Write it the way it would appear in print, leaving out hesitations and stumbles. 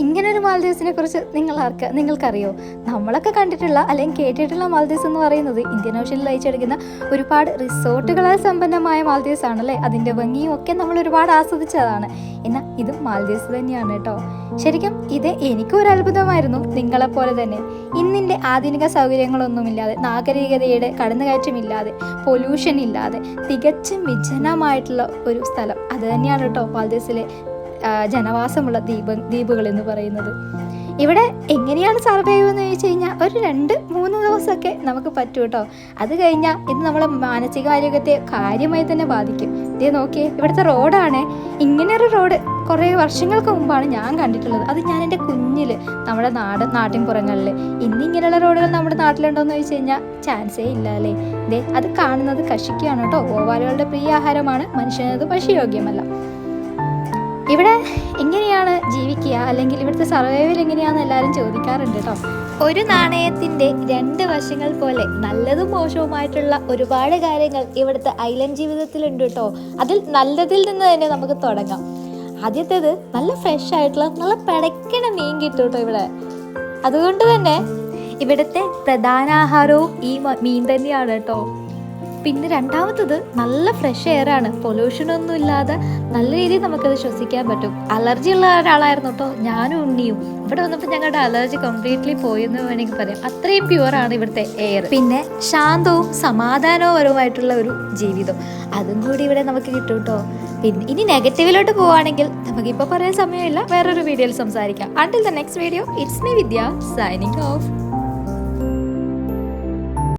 ഇങ്ങനൊരു മാൽദീവ്സിനെ കുറിച്ച് നിങ്ങൾക്കറിയോ? നമ്മളൊക്കെ കണ്ടിട്ടുള്ള അല്ലെങ്കിൽ കേട്ടിട്ടുള്ള മാൽദീവ്സ് എന്ന് പറയുന്നത് ഇന്ത്യൻ ഓഷ്യനിൽ ലയിച്ചെടുക്കുന്ന ഒരുപാട് റിസോർട്ടുകളാൽ സമ്പന്നമായ മാൽദീവ്സ് ആണല്ലേ. അതിൻ്റെ ഭംഗിയും ഒക്കെ നമ്മൾ ഒരുപാട് ആസ്വദിച്ചതാണ്. എന്നാൽ ഇതും മാൽദീവ്സ് തന്നെയാണ് കേട്ടോ. ശരിക്കും ഇത് എനിക്കും ഒരു അത്ഭുതമായിരുന്നു, നിങ്ങളെപ്പോലെ തന്നെ. ഇന്നിൻ്റെ ആധുനിക സൗകര്യങ്ങളൊന്നുമില്ലാതെ, നാഗരികതയുടെ കടന്നുകയറ്റമില്ലാതെ, പൊല്യൂഷൻ ഇല്ലാതെ തികച്ചും വിജനമായിട്ടുള്ള ഒരു സ്ഥലം അത് തന്നെയാണ് കേട്ടോ മാൽദീവ്സിലെ ജനവാസമുള്ള ദ്വീപുകൾ എന്ന് പറയുന്നത്. ഇവിടെ എങ്ങനെയാണ് സർവൈവ് എന്ന് ചോദിച്ചു കഴിഞ്ഞാൽ ഒരു 2-3 ദിവസമൊക്കെ നമുക്ക് പറ്റും കേട്ടോ. അത് കഴിഞ്ഞാൽ ഇത് നമ്മളെ മാനസികാരോഗ്യത്തെ കാര്യമായി തന്നെ ബാധിക്കും. ഇതേ നോക്കിയേ, ഇവിടുത്തെ റോഡാണ്. ഇങ്ങനെയൊരു റോഡ് കുറേ വർഷങ്ങൾക്ക് മുമ്പാണ് ഞാൻ കണ്ടിട്ടുള്ളത്. അത് ഞാൻ എൻ്റെ കുഞ്ഞിൽ നമ്മുടെ നാട്ടിൻപുറങ്ങളിൽ. ഇന്നിങ്ങനെയുള്ള റോഡുകൾ നമ്മുടെ നാട്ടിലുണ്ടോയെന്ന് ചോദിച്ചു കഴിഞ്ഞാൽ ചാൻസേ ഇല്ല അല്ലേ. ഇതേ അത് കാണുന്നത് കശിക്കുകയാണ് കേട്ടോ. വവ്വാലുകളുടെ പ്രിയ ആഹാരമാണ്, മനുഷ്യനത് ഭക്ഷ്യയോഗ്യമല്ല. ഇവിടെ എങ്ങനെയാണ് ജീവിക്കുക, അല്ലെങ്കിൽ ഇവിടുത്തെ സർവൈവൽ എങ്ങനെയാണെന്ന് എല്ലാവരും ചോദിക്കാറുണ്ട് കേട്ടോ. ഒരു നാണയത്തിൻ്റെ 2 വശങ്ങൾ പോലെ നല്ലതും മോശവുമായിട്ടുള്ള ഒരുപാട് കാര്യങ്ങൾ ഇവിടുത്തെ ഐലൻഡ് ജീവിതത്തിലുണ്ട് കേട്ടോ. അതിൽ നല്ലതിൽ നിന്ന് തന്നെ നമുക്ക് തുടങ്ങാം. ആദ്യത്തേത് നല്ല ഫ്രഷ് ആയിട്ടുള്ള നല്ല പിടയ്ക്കണ മീൻ കിട്ടും കേട്ടോ ഇവിടെ. അതുകൊണ്ട് തന്നെ ഇവിടുത്തെ പ്രധാന ആഹാരവും ഈ മീൻ തന്നെയാണ് കേട്ടോ. പിന്നെ രണ്ടാമത്തത് നല്ല ഫ്രഷ് എയർ ആണ്. പൊല്യൂഷനൊന്നും ഇല്ലാതെ നല്ല രീതിയിൽ നമുക്കത് ശ്വസിക്കാൻ പറ്റും. അലർജി ഉള്ള ഒരാളായിരുന്നു കേട്ടോ ഞാനും ഉണ്ണിയും. ഇവിടെ വന്നപ്പോൾ ഞങ്ങളുടെ അലർജി കംപ്ലീറ്റ്ലി പോയെന്ന് വേണമെങ്കിൽ പറയാം. അത്രയും പ്യുവറാണ് ഇവിടുത്തെ എയർ. പിന്നെ ശാന്തവും സമാധാനപരവുമായിട്ടുള്ള ഒരു ജീവിതം അതും കൂടി ഇവിടെ നമുക്ക് കിട്ടും കേട്ടോ. പിന്നെ ഇനി നെഗറ്റീവിലോട്ട് പോവുകയാണെങ്കിൽ നമുക്കിപ്പോൾ പറയാൻ സമയമില്ല, വേറൊരു വീഡിയോയിൽ സംസാരിക്കാം. Until the next video, it's me Vidya signing off.